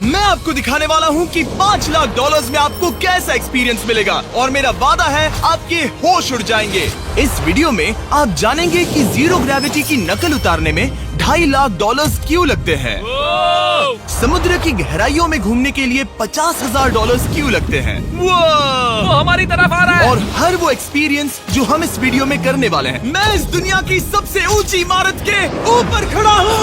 मैं आपको दिखाने वाला हूँ कि 5 लाख डॉलर्स में आपको कैसा एक्सपीरियंस मिलेगा और मेरा वादा है आपके होश उड़ जाएंगे। इस वीडियो में आप जानेंगे कि जीरो ग्रेविटी की नकल उतारने में 2.5 लाख डॉलर्स क्यों लगते हैं, समुद्र की गहराइयों में घूमने के लिए 50,000 डॉलर्स क्यों लगते हैं, वो हमारी तरफ आ रहा है। और हर वो एक्सपीरियंस जो हम इस वीडियो में करने वाले हैं। मैं इस दुनिया की सबसे ऊंची इमारत के ऊपर खड़ा हूँ,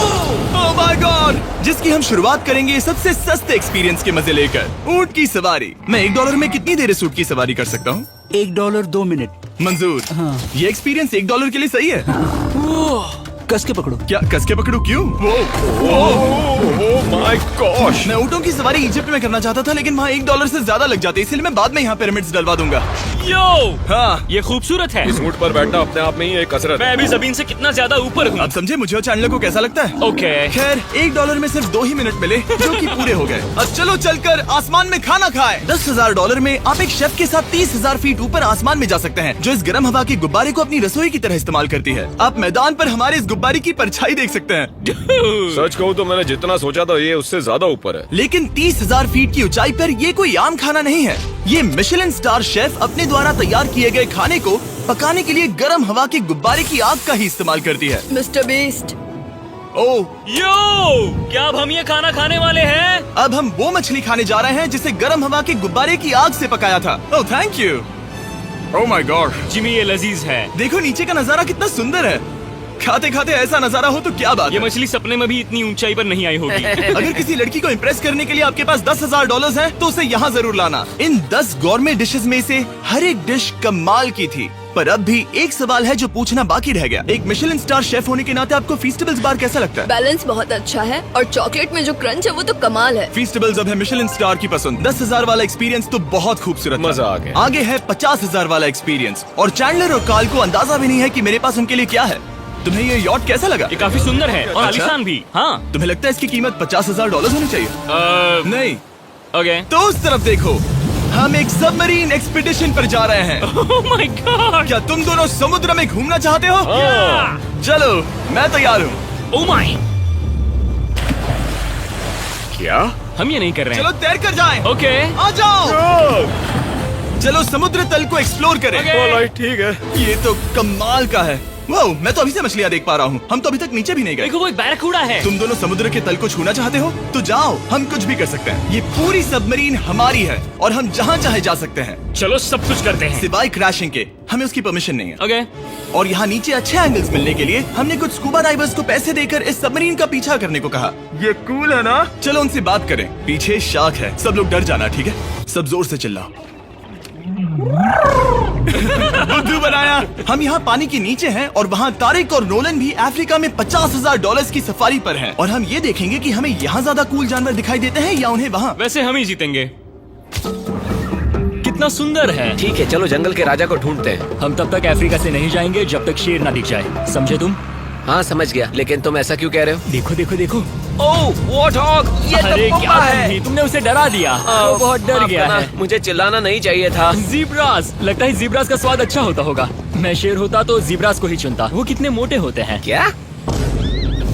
ओह माय गॉड, जिसकी हम शुरुआत करेंगे सबसे सस्ते एक्सपीरियंस के मजे लेकर, ऊंट की सवारी। मैं $1 में कितनी देर इस ऊंट की सवारी कर सकता हूँ? $1 2 मिनट। मंजूर। हाँ। ये एक्सपीरियंस $1 के लिए सही है। कस के पकड़ो। क्या कस के पकड़ू? क्यों? माय गॉश, मैं ऊँटों की सवारी इजिप्ट में करना चाहता था, लेकिन वहाँ $1 से ज्यादा लग जाते, इसलिए मैं बाद में यहाँ पिरामिड्स डलवा दूंगा। यो, हाँ, ये खूबसूरत है। इस ऊंट पर बैठना अपने आप में ही एक कसरत। मैं अभी जमीन से कितना ज्यादा ऊपर हूँ। अब समझे मुझे और चैनल को कैसा लगता है? ओके। खैर, $1 में सिर्फ 2 ही मिनट मिले, जो कि पूरे हो गए। अब चलो चलकर आसमान में खाना खाएं। $10,000 में आप एक शेफ के साथ 30,000 फीट ऊपर आसमान में जा सकते हैं, जो इस गर्म हवा के गुब्बारे को अपनी रसोई की तरह इस्तेमाल करती है। आप मैदान पर हमारे इस गुब्बारे की परछाई देख सकते हैं। सच कहूँ तो मैंने जितना सोचा था ये उससे ज्यादा ऊपर है। लेकिन 30,000 फीट की ऊंचाई पर ये कोई आम खाना नहीं है। ये मिशेलिन स्टार शेफ अपने द्वारा तैयार किए गए खाने को पकाने के लिए गर्म हवा के गुब्बारे की आग का ही इस्तेमाल करती है। मिस्टर बीस्ट, ओह, यो, क्या अब हम ये खाना खाने वाले हैं? अब हम वो मछली खाने जा रहे हैं जिसे गर्म हवा के गुब्बारे की आग से पकाया था। Oh thank you. Oh my God, Jimmy ये लजीज है। देखो नीचे का नजारा कितना सुंदर है। खाते खाते ऐसा नजारा हो तो क्या बात ये है। मछली सपने में भी इतनी ऊंचाई पर नहीं आई होगी। अगर किसी लड़की को इम्प्रेस करने के लिए आपके पास $10,000 है तो उसे यहाँ जरूर लाना। इन 10 गौरमे डिशेस में से हर एक डिश कमाल की थी, पर अब भी एक सवाल है जो पूछना बाकी रह गया। एक मिशेलिन स्टार शेफ होने के नाते आपको फीस्टेबल्स बार कैसा लगता है? बैलेंस बहुत अच्छा है और चॉकलेट में जो क्रंच है वो तो कमाल है। फीस्टेबल्स अब है मिशेलिन स्टार की पसंद। 10,000 वाला एक्सपीरियंस तो बहुत खूबसूरत था। मजा आ गया। आगे है 50,000 वाला एक्सपीरियंस, और चैंडलर और कार्ल को अंदाजा भी नहीं है कि मेरे पास उनके लिए क्या है। तुम्हें ये यॉट कैसा लगा? ये काफी सुंदर है और अच्छा? आलीशान भी। हाँ। तुम्हें लगता है इसकी कीमत $50,000 होनी चाहिए? नहीं। ओके। तो उस तरफ देखो, हम एक सबमरीन एक्सपीडिशन पर जा रहे हैं। Oh my God. क्या तुम दोनों समुद्र में घूमना चाहते हो? चलो, मैं तैयार हूँ। Oh my. क्या? हम ये नहीं कर रहे चलो हैं। तैर कर जाएं। ओके। आ जाओ, चलो समुद्र तल को एक्सप्लोर करें। ओके। ठीक है। ये तो कमाल का है। वाह, मैं तो अभी से मछलियाँ देख पा रहा हूँ। हम तो अभी तक नीचे भी नहीं गए। देखो वो एक बैरकूडा है। तुम दोनों समुद्र के तल को छूना चाहते हो तो जाओ, हम कुछ भी कर सकते हैं। ये पूरी सबमरीन हमारी है और हम जहाँ चाहे जा सकते हैं, चलो सब कुछ करते हैं। सिवाय क्रैशिंग के। हमें उसकी परमिशन नहीं है। ओके। और यहाँ नीचे अच्छे एंगल्स मिलने के लिए हमने कुछ स्कूबा डाइवर्स को पैसे देकर इस सबमरीन का पीछा करने को कहा। ये कूल है ना? चलो उनसे बात करें। पीछे शार्क है, सब लोग डर जाना, ठीक है? सब जोर से चिल्लाओ। बुद्धू बनाया। हम यहाँ पानी के नीचे हैं और वहाँ तारिक और नोलन भी अफ्रीका में $50,000 की सफारी पर हैं। और हम ये देखेंगे कि हमें यहाँ ज्यादा कूल जानवर दिखाई देते हैं या उन्हें वहाँ। वैसे हम ही जीतेंगे। कितना सुंदर है। ठीक है, चलो जंगल के राजा को ढूंढते हैं। हम तब तक अफ्रीका से नहीं जाएंगे जब तक शेर ना दिख जाए, समझे तुम? हाँ समझ गया, लेकिन तुम ऐसा क्यों कह रहे हो? देखो देखो देखो। ओह वॉर्थॉग, ये तो अरे पुप्पा क्या है। तुम तुमने उसे डरा दिया। वो बहुत डर माफ गया करना, है। मुझे चिल्लाना नहीं चाहिए था। जीब्रास, लगता है जीब्रास का स्वाद अच्छा होता होगा। मैं शेर होता तो जीब्रास को ही चुनता। वो कितने मोटे होते हैं। क्या?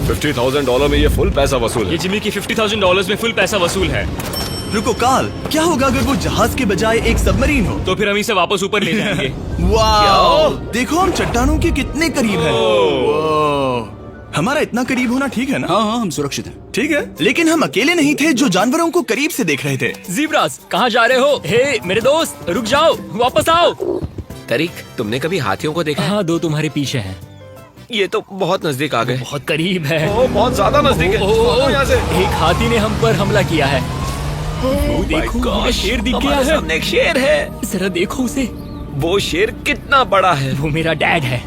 $50,000 में ये फुल पैसा वसूल ये है। जिमी की $50,000 में फुल पैसा वसूल है। रुको कार्ल, क्या होगा अगर वो जहाज के बजाय एक सबमरीन हो? तो फिर हम इसे वापस ऊपर ले जाएंगे। वाह, देखो हम चट्टानों के कितने करीब हैं। वाह, हमारा इतना करीब होना ठीक है ना? हाँ हाँ, हम सुरक्षित हैं। ठीक है, लेकिन हम अकेले नहीं थे जो जानवरों को करीब से देख रहे थे। जीब्रास, कहाँ जा रहे हो? हे मेरे दोस्त, रुक जाओ, वापस आओ। तरीक, तुमने कभी हाथियों को देखा है? हाँ, 2 तुम्हारे पीछे हैं। ये तो बहुत नजदीक आ गए। बहुत करीब है। ओह, बहुत ज्यादा नजदीक है। ओह, यहाँ से। एक हाथी ने हम पर हमला किया है। वो देखो, हमें शेर दिख गया हमारे है। सामने एक शेर है। जरा देखो उसे। वो शेर कितना बड़ा है। वो मेरा डैड है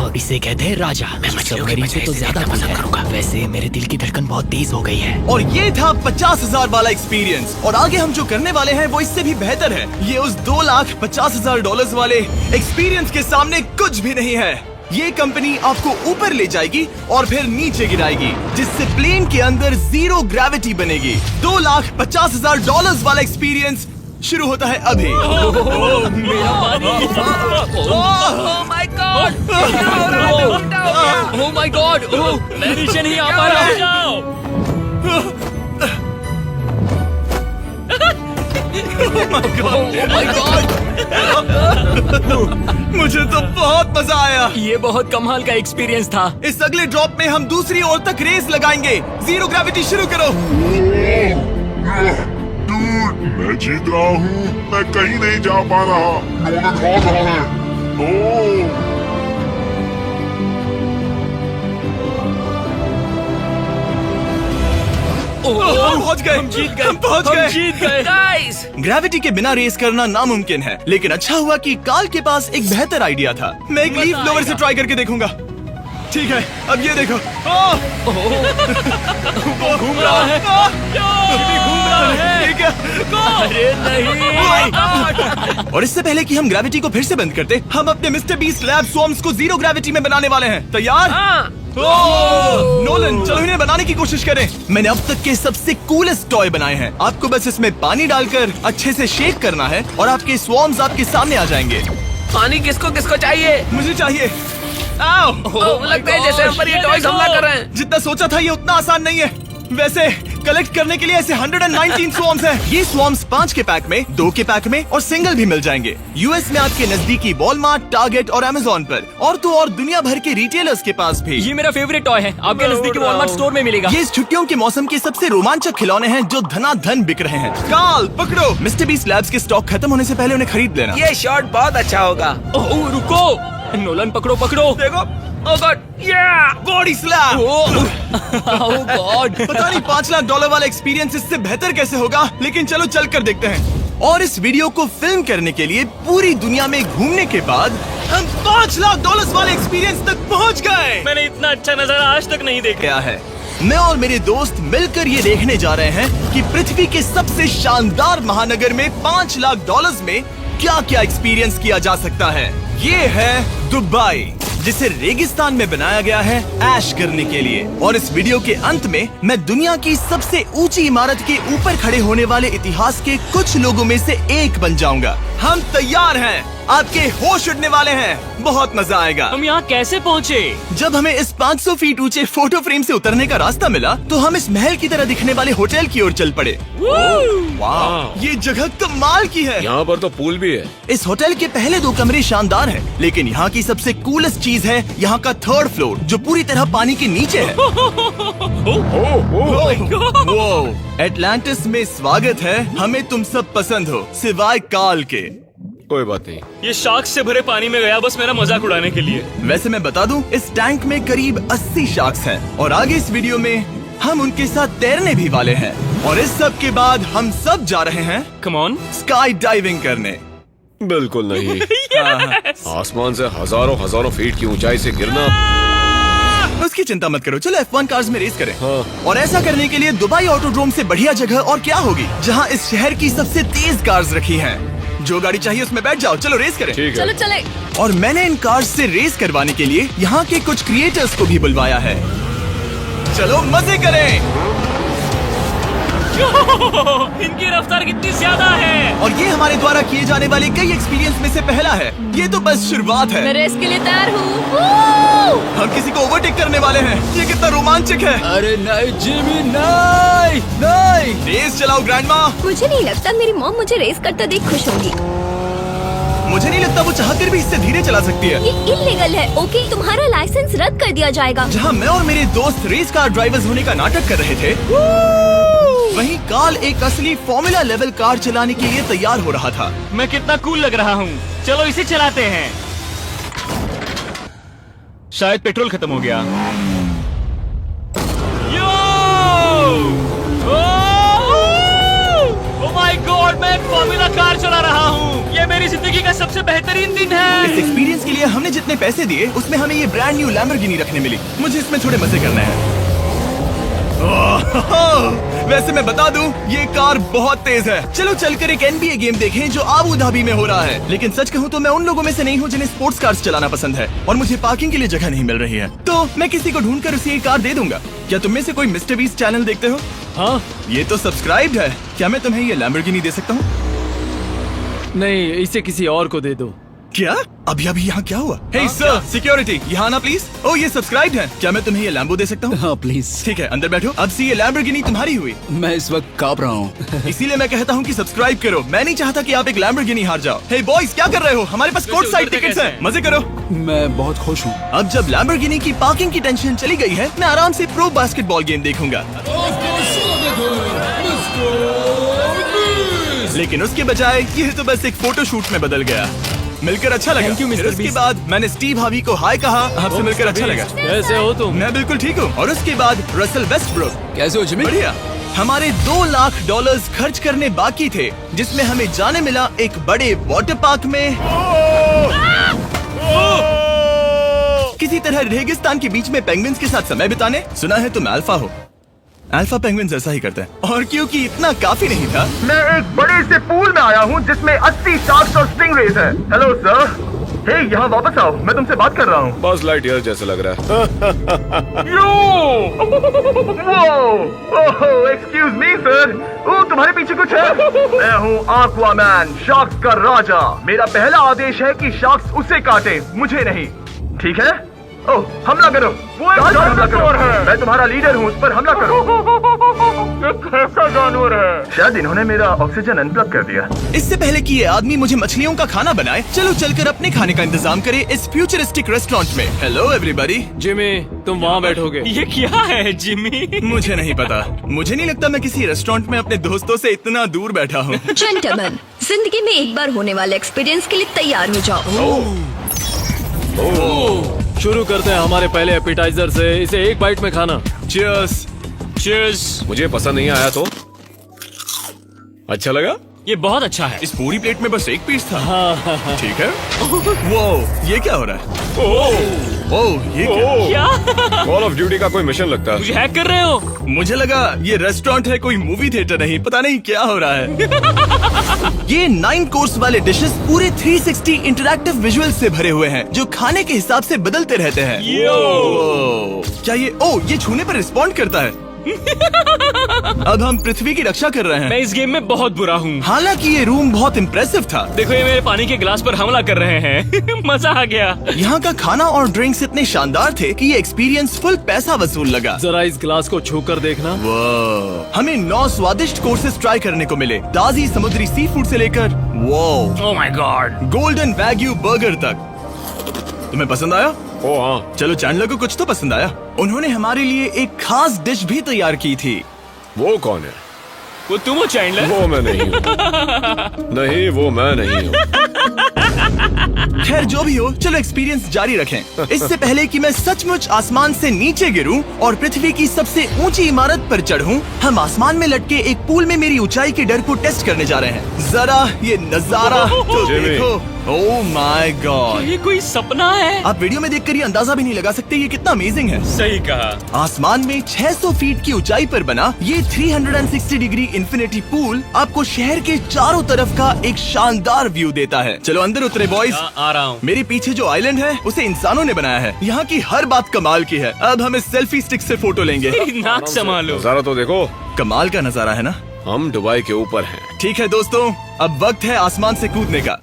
और इसे कहते हैं राजा। मैं मछलियों से तो ज्यादा पसंद करूंगा। वैसे मेरे दिल की धड़कन बहुत तेज हो गई है। और ये था 50,000 वाला एक्सपीरियंस, और आगे हम जो करने वाले हैं वो इससे भी बेहतर है। ये उस $2,50,000 वाले एक्सपीरियंस के सामने कुछ भी नहीं है। ये कंपनी आपको ऊपर ले जाएगी और फिर नीचे गिराएगी, जिससे प्लेन के अंदर जीरो ग्रेविटी बनेगी। $2,50,000 वाला एक्सपीरियंस शुरू होता है अभी। मेरा पानी। ओह माय गॉड, क्या हो रहा है? मैं उल्टा हो गया। ओह माय गॉड, मैं नीचे नहीं आ पा रहा हूँ। ओह माय गॉड, मुझे तो बहुत मजा आया। ये बहुत कमाल का एक्सपीरियंस था। इस अगले ड्रॉप में हम दूसरी ओर तक रेस लगाएंगे। जीरो ग्रेविटी शुरू करो। डूड, मैं जीत रहा हूँ। मैं कहीं नहीं जा पा रहा। नोलन भाग रहा है। ओह, हम पहुंच गए। हम जीत गए। हम पहुंच हम गए। जीत गए। गाइस, ग्रेविटी के बिना रेस करना नामुमकिन है, लेकिन अच्छा हुआ कि काल के पास एक बेहतर आइडिया था। मैं एक लीफ ब्लोअर से ट्राई करके देखूंगा। ठीक है, अब ये देखो। घूम रहा है। घूम रहा है। ठीक है। अरे नहीं। और इससे पहले कि हम ग्रेविटी को फिर से बंद करते, हम अपने मिस्टर बीस्ट लैब स्वॉर्म्स को जीरो ग्रेविटी में बनाने वाले हैं। तैयार? हाँ। नोलन, चलो इन्हें बनाने की कोशिश करें। मैंने अब तक के सबसे कूलेस्ट टॉय बनाए हैं। आपको बस इसमें पानी डालकर अच्छे से शेक करना है और आपके स्वॉर्म्स आपके सामने आ जाएंगे। पानी किसको किसको चाहिए? मुझे चाहिए। आओ। लगता है जैसे हम पर ये टॉयज हमला कर रहे हैं। जितना सोचा था ये उतना आसान नहीं है। वैसे कलेक्ट करने के लिए ऐसे 119 स्वॉर्म्स हैं। ये स्वॉर्म्स 5 के पैक में, 2 के पैक में और सिंगल भी मिल जाएंगे। यूएस में आपके नजदीकी वॉलमार्ट, टारगेट और अमेज़न पर, और तो और दुनिया भर के रिटेलर्स के पास भी। ये मेरा फेवरेट टॉय है। आपके नजदीकी वॉलमार्ट स्टोर में मिलेगा। ये इस छुट्टियों के मौसम के सबसे रोमांचक खिलौने हैं जो धनाधन बिक रहे हैं। काल पकड़ो। मिस्टर बीस्ट लैब्स के स्टॉक खत्म होने से पहले उन्हें खरीद लेना। ये शॉट बहुत अच्छा होगा। ओह रुको, नोलन पकड़ो पकड़ो। देखो। ओह गॉड, बॉडी स्लैम। ओह गॉड। पता नहीं $5 लाख वाला एक्सपीरियंस इससे बेहतर कैसे होगा, लेकिन चलो चल कर देखते हैं। और इस वीडियो को फिल्म करने के लिए पूरी दुनिया में घूमने के बाद हम $5 लाख वाले एक्सपीरियंस तक पहुंच गए। मैंने इतना अच्छा नजारा आज तक नहीं देखा। क्या है, मैं और मेरे दोस्त मिलकर ये देखने जा रहे हैं कि पृथ्वी के सबसे शानदार महानगर में $5 लाख में क्या क्या एक्सपीरियंस किया जा सकता है। ये है दुबई, जिसे रेगिस्तान में बनाया गया है ऐश करने के लिए। और इस वीडियो के अंत में मैं दुनिया की सबसे ऊंची इमारत के ऊपर खड़े होने वाले इतिहास के कुछ लोगों में से एक बन जाऊंगा। हम तैयार हैं, आपके होश उड़ने वाले हैं, बहुत मजा आएगा। हम यहाँ कैसे पहुँचे? जब हमें इस 500 फीट ऊंचे फोटो फ्रेम से उतरने का रास्ता मिला तो हम इस महल की तरह दिखने वाले होटल की ओर चल पड़े। वाह, ये जगह कमाल की है। यहाँ पर तो पूल भी है। इस होटल के पहले 2 कमरे शानदार हैं, लेकिन यहाँ की सबसे कूलेस्ट चीज है यहाँ का 3rd फ्लोर, जो पूरी तरह पानी के नीचे है। वो एटलांटिस में स्वागत है। हमें तुम सब पसंद हो सिवाय काल के। कोई बात नहीं। ये शार्क से भरे पानी में गया बस मेरा मजाक उड़ाने के लिए। वैसे मैं बता दूं, इस टैंक में करीब 80 शार्क्स हैं और आगे इस वीडियो में हम उनके साथ तैरने भी वाले हैं। और इस सब के बाद हम सब जा रहे हैं कम ऑन। स्काई डाइविंग करने। बिल्कुल नहीं। आसमान से हजारों हजारों फीट की ऊंचाई से गिरना। उसकी चिंता मत करो, चलो F1 कार्स में रेस करें। हाँ। और ऐसा करने के लिए दुबई ऑटोड्रोम से बढ़िया जगह और क्या होगी, जहां इस शहर की सबसे तेज कार्स रखी हैं। जो गाड़ी चाहिए उसमें बैठ जाओ, चलो रेस करें। ठीक चलो है। चले। और मैंने इन कार्स से रेस करवाने के लिए यहाँ के कुछ क्रिएटर्स को भी बुलवाया है। चलो मजे करें। इनकी रफ्तार कितनी ज्यादा है। और ये हमारे द्वारा किए जाने वाले कई एक्सपीरियंस में से पहला है। ये तो बस शुरुआत मैं है। रेस के लिए तैयार हूँ। हम किसी को ओवरटेक करने वाले हैं। ये कितना रोमांचक है। अरे नहीं जिमी, नहीं। नहीं, रेस चलाओ ग्रैंडमा। मुझे नहीं लगता मेरी मॉम मुझे रेस करते देख खुश होगी। मुझे नहीं लगता वो चाहकर भी इससे धीरे चला सकती है। ये इल्लीगल है। ओके, तुम्हारा लाइसेंस रद्द कर दिया जाएगा। जहाँ मैं और मेरे दोस्त रेस कार ड्राइवर्स होने का नाटक कर रहे थे, वहीं काल एक असली फॉर्मूला लेवल कार चलाने के लिए तैयार हो रहा था। मैं कितना कूल लग रहा हूँ। चलो इसे चलाते हैं। शायद पेट्रोल खत्म हो गया। ओह माय गॉड, मैं एक फॉर्मूला कार चला रहा हूँ। ये मेरी जिंदगी का सबसे बेहतरीन दिन इस है। एक्सपीरियंस के लिए हमने जितने पैसे दिए उसमें हमें ये ब्रांड न्यू लैम्बोर्गिनी रखने मिली। मुझे इसमें थोड़े मजे करने हैं। वैसे मैं बता दूं, ये कार बहुत तेज है। चलो चलकर एक NBA गेम देखें जो आबू धाबी में हो रहा है। लेकिन सच कहूं तो मैं उन लोगों में से नहीं हूं जिन्हें स्पोर्ट्स कार्स चलाना पसंद है और मुझे पार्किंग के लिए जगह नहीं मिल रही है, तो मैं किसी को ढूंढकर उसे ये कार दे दूंगा। क्या तुम में से कोई मिस्टर बीस्ट चैनल देखते हो? हाँ, ये तो सब्सक्राइब्ड है। क्या मैं तुम्हें ये लैम्बोर्गिनी दे सकता हूँ? नहीं, इसे किसी और को दे दो। क्या? अभी अभी यहाँ क्या हुआ? हे सर, सिक्योरिटी, यहाँ आना प्लीज। ओ, ये सब्सक्राइब है। क्या मैं तुम्हें ये लैम्बो दे सकता हूँ? हाँ प्लीज। ठीक है, अंदर बैठो। अब से ये लैम्बोर्गिनी तुम्हारी हुई। मैं इस वक्त कांप रहा हूँ। इसीलिए मैं कहता हूँ कि सब्सक्राइब करो। मैं नहीं चाहता कि आप एक लैम्बोर्गिनी हार जाओ। हे बॉयज, क्या कर रहे हो? हमारे पास कोर्ट साइड टिकट्स हैं। मजे करो। मैं बहुत खुश हूँ। अब जब लैम्बोर्गिनी की पार्किंग की टेंशन चली गई है, मैं आराम से प्रो बास्केटबॉल गेम देखूंगा। लेकिन उसके बजाय यह तो बस एक फोटो शूट में बदल गया। मिलकर अच्छा लगा। Thank you, Mr. फिर उसके Beast। बाद मैंने स्टीव हावी को हाय कहा। आपसे मिलकर अच्छा लगा। कैसे हो तुम? मैं बिल्कुल ठीक हूँ। और उसके बाद रसल वेस्टब्रुक। कैसे हो जिमी? बढ़िया। हमारे $2 लाख खर्च करने बाकी थे, जिसमें हमें जाने मिला एक बड़े वाटर पार्क में किसी तरह रेगिस्तान के बीच में पेंगुइन्स के साथ समय बिताने। सुना है तुम अल्फा हो। अल्फा पेंगुइन्स ऐसा ही करते हैं। और क्योंकि इतना काफी नहीं था, मैं एक बड़े से पूल में आया हूँ जिसमें 80 शार्क्स और स्टिंगरेज हैं। Hello sir. हे, यहाँ वापस आओ, मैं तुमसे बात कर रहा हूँ। बस लाइट ईयर जैसे लग रहा है। Excuse me sir. ओ, तुम्हारे पीछे कुछ है? मैं हूँ आक्वामैन, शार्क्स का राजा। मेरा पहला आदेश है कि शार्क्स उसे काटे, मुझे नहीं। ठीक है? ओह, हमला करो। वो एक जानवर है। मैं तुम्हारा लीडर हूँ, उस पर हमला करो। ये कैसा जानवर है? शायद इन्होंने मेरा ऑक्सीजन अनप्लग कर दिया। इससे पहले कि ये आदमी मुझे मछलियों का खाना बनाए, चलो चलकर अपने खाने का इंतजाम करें इस फ्यूचरिस्टिक रेस्टोरेंट में। Hello everybody. जिमी, तुम वहाँ बैठोगे। ये क्या है जिमी? मुझे नहीं पता। मुझे नहीं लगता मैं किसी रेस्टोरेंट में अपने दोस्तों से इतना दूर बैठा हूँ। जेंटलमैन, जिंदगी में एक बार होने वाले एक्सपीरियंस के लिए तैयार हो जाओ। शुरू करते हैं हमारे पहले एपिटाइजर से। इसे एक बाइट में खाना। Cheers। Cheers। मुझे पसंद नहीं आया तो अच्छा लगा। ये बहुत अच्छा है। इस पूरी प्लेट में बस एक पीस था। ठीक है। वो ये क्या हो रहा है? ओह, ये क्या? क्या? कॉल ऑफ ड्यूटी का कोई मिशन लगता है। मुझे हैक कर रहे हो? मुझे लगा ये रेस्टोरेंट है, कोई मूवी थिएटर नहीं। पता नहीं क्या हो रहा है। ये 9 कोर्स वाले डिशेस पूरे 360 इंटरैक्टिव विजुअल से भरे हुए हैं, जो खाने के हिसाब से बदलते रहते हैं। क्या ये छूने पर रिस्पॉन्ड करता है? अब हम पृथ्वी की रक्षा कर रहे हैं। मैं इस गेम में बहुत बुरा हूँ। हालांकि ये रूम बहुत इम्प्रेसिव था। देखो, ये मेरे पानी के गिलास पर हमला कर रहे हैं। मजा आ गया। यहाँ का खाना और ड्रिंक्स इतने शानदार थे कि ये एक्सपीरियंस फुल पैसा वसूल लगा। जरा इस गिलास को छूकर देखना। हमें 9 स्वादिष्ट कोर्सेस ट्राई करने को मिले, ताजी समुद्री सी फूड से लेकर oh my God, golden wagyu burger तक। तुम्हें पसंद आया? ओ हाँ। चलो, चैंडलर को कुछ तो पसंद आया। उन्होंने हमारे लिए एक खास डिश भी तैयार की थी। वो कौन है? वो तुम हो चैंडलर? वो मैं नहीं हूँ। नहीं, वो मैं नहीं हूँ। खैर, जो भी हो, चलो एक्सपीरियंस जारी रखें। इससे पहले कि मैं सचमुच आसमान से नीचे गिरूं और पृथ्वी की सबसे ऊंची इमारत पर चढ़ूं, हम आसमान में लटके एक पूल में मेरी ऊंचाई के डर को टेस्ट करने जा रहे हैं। जरा ये नजारा तो जिमी। देखो। ओह माय गॉड, ये कोई सपना है? आप वीडियो में देखकर ये अंदाजा भी नहीं लगा सकते ये कितना अमेजिंग है। सही कहा। आसमान में 600 फीट की ऊंचाई पर बना ये 360 डिग्री इंफिनिटी पूल आपको शहर के चारों तरफ का एक शानदार व्यू देता है। चलो अंदर उतरे बॉयज। आ रहा हूँ। मेरे पीछे जो आइलैंड है उसे इंसानों ने बनाया है। यहाँ की हर बात कमाल की है। अब हम इस सेल्फी स्टिक से फोटो लेंगे। नाक संभालो। नजारा तो देखो। कमाल का नजारा है ना? हम दुबई के ऊपर हैं। ठीक है दोस्तों, अब वक्त है आसमान से कूदने का।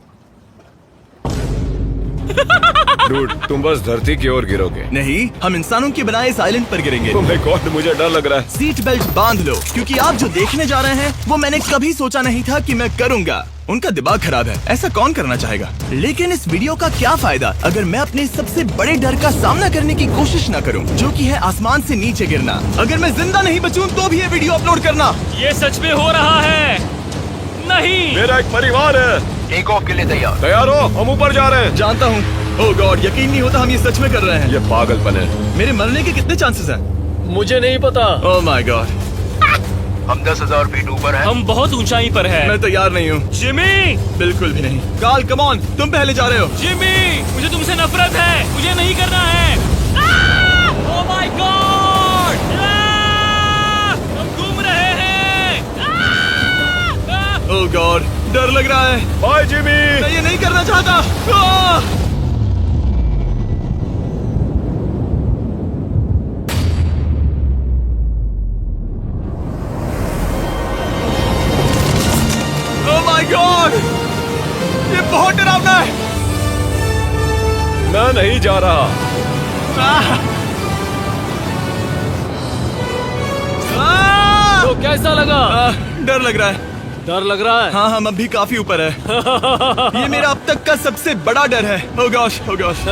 डूड, तुम बस धरती की ओर गिरोगे। नहीं, हम इंसानों के बनाए इस आइलैंड पर गिरेंगे। Oh my God, मुझे डर लग रहा है। सीट बेल्ट बांध लो, क्योंकि आप जो देखने जा रहे हैं वो मैंने कभी सोचा नहीं था कि मैं करूंगा। उनका दिमाग खराब है, ऐसा कौन करना चाहेगा? लेकिन इस वीडियो का क्या फायदा अगर मैं अपने सबसे बड़े डर का सामना करने की कोशिश न करूं, जो कि है आसमान से नीचे गिरना। अगर मैं जिंदा नहीं बचूं तो भी ये वीडियो अपलोड करना। ये सच में हो रहा है? नहीं। मेरा एक परिवार है। टेक ऑफ के लिए तैयार। तैयार हो? हम ऊपर जा रहे हैं। जानता हूँ। ओह गॉड, यकीन नहीं होता हम ये सच में कर रहे हैं। ये पागलपन है। मेरे मरने के कितने चांसेस हैं? मुझे नहीं पता। ओह माय गॉड, हम 10,000 फीट ऊपर हैं। हम बहुत ऊंचाई पर हैं। मैं तैयार नहीं हूँ। जिमी, बिल्कुल भी नहीं। कार्ल, कम ऑन, तुम पहले जा रहे हो। जिमी, मुझे तुमसे नफरत है। मुझे नहीं करना है। ओह माय गॉड, हम घूम रहे हैं। ओह गॉड, डर लग रहा है। Bye Jimmy. मैं ये नहीं करना चाहता। आह! Oh my God! मैं नहीं जा रहा। तो कैसा लगा? डर लग रहा है। डर लग रहा है? हाँ, हम अभी काफी ऊपर है। ये मेरा अब तक का सबसे बड़ा डर है। Oh gosh, oh gosh।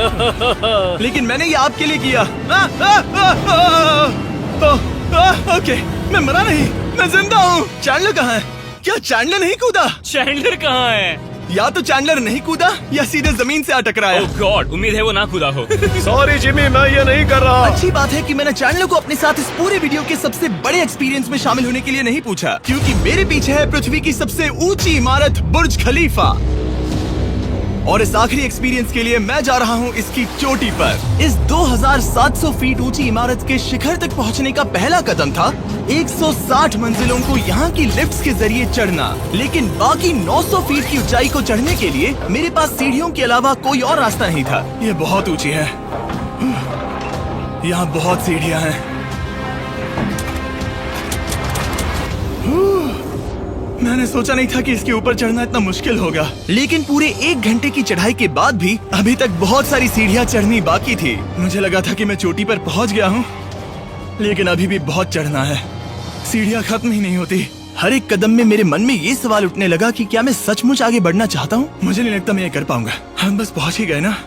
लेकिन मैंने ये आपके लिए किया। ओके, मैं मरा नहीं, मैं जिंदा हूँ। चैंडलर कहाँ है? क्या चैंडलर नहीं कूदा? चैंडलर कहाँ है? या तो चैंडलर नहीं कूदा या सीधे जमीन से आ टकराया। ओह गॉड, उम्मीद है वो ना कूदा हो। सॉरी जिमी, मैं ये नहीं कर रहा। अच्छी बात है कि मैंने चैंडलर को अपने साथ इस पूरे वीडियो के सबसे बड़े एक्सपीरियंस में शामिल होने के लिए नहीं पूछा, क्योंकि मेरे पीछे है पृथ्वी की सबसे ऊंची इमारत बुर्ज खलीफा। और इस आखिरी एक्सपीरियंस के लिए मैं जा रहा हूँ इसकी चोटी पर। इस 2700 फीट ऊंची इमारत के शिखर तक पहुँचने का पहला कदम था 160 मंजिलों को यहाँ की लिफ्ट्स के जरिए चढ़ना, लेकिन बाकी 900 फीट की ऊंचाई को चढ़ने के लिए मेरे पास सीढ़ियों के अलावा कोई और रास्ता नहीं था। ये बहुत ऊंची है, यहाँ बहुत सीढ़ियाँ हैं। मैंने सोचा नहीं था कि इसके ऊपर चढ़ना इतना मुश्किल होगा, लेकिन पूरे 1 घंटे की चढ़ाई के बाद भी अभी तक बहुत सारी सीढ़ियाँ चढ़नी बाकी थी। मुझे लगा था कि मैं चोटी पर पहुँच गया हूँ, लेकिन अभी भी बहुत चढ़ना है। सीढ़ियाँ खत्म ही नहीं होती। हर एक कदम में मेरे मन में ये सवाल उठने लगा कि क्या मैं सचमुच आगे बढ़ना चाहता हूँ? मुझे नहीं लगता मैं ये कर पाऊंगा। हम बस पहुँच ही गए ना।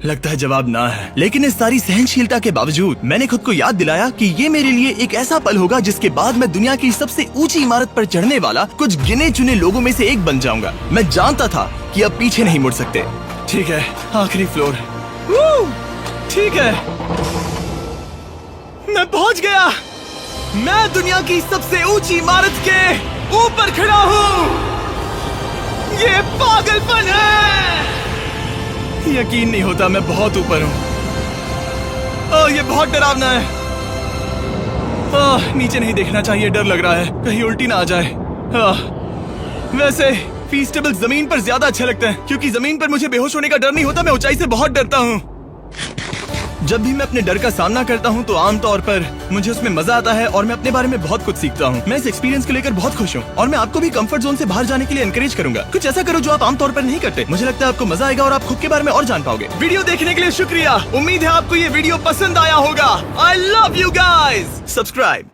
लगता है जवाब ना है, लेकिन इस सारी सहनशीलता के बावजूद मैंने खुद को याद दिलाया कि ये मेरे लिए एक ऐसा पल होगा जिसके बाद मैं दुनिया की सबसे ऊंची इमारत पर चढ़ने वाला कुछ गिने चुने लोगों में से एक बन जाऊंगा। मैं जानता था कि अब पीछे नहीं मुड़ सकते। ठीक है, आखिरी फ्लोर। ठीक है, मैं पहुंच गया। मैं दुनिया की सबसे ऊंची इमारत के ऊपर खड़ा हूँ। ये पागलपन है। यकीन नहीं होता, मैं बहुत ऊपर हूँ। ओह, ये बहुत डरावना है। ओह, नीचे नहीं देखना चाहिए, डर लग रहा है कहीं उल्टी ना आ जाए। वैसे फीस्टेबल जमीन पर ज्यादा अच्छा लगता है, क्योंकि जमीन पर मुझे बेहोश होने का डर नहीं होता। मैं ऊंचाई से बहुत डरता हूँ। जब भी मैं अपने डर का सामना करता हूँ तो आमतौर पर मुझे उसमें मजा आता है और मैं अपने बारे में बहुत कुछ सीखता हूँ। मैं इस एक्सपीरियंस को लेकर बहुत खुश हूँ और मैं आपको भी कंफर्ट जोन से बाहर जाने के लिए एनकरेज करूंगा। कुछ ऐसा करो जो आप आमतौर पर नहीं करते। मुझे लगता है आपको मजा आएगा और आप खुद के बारे में और जान पाओगे। वीडियो देखने के लिए शुक्रिया। उम्मीद है आपको ये वीडियो पसंद आया होगा। I love you guys. Subscribe.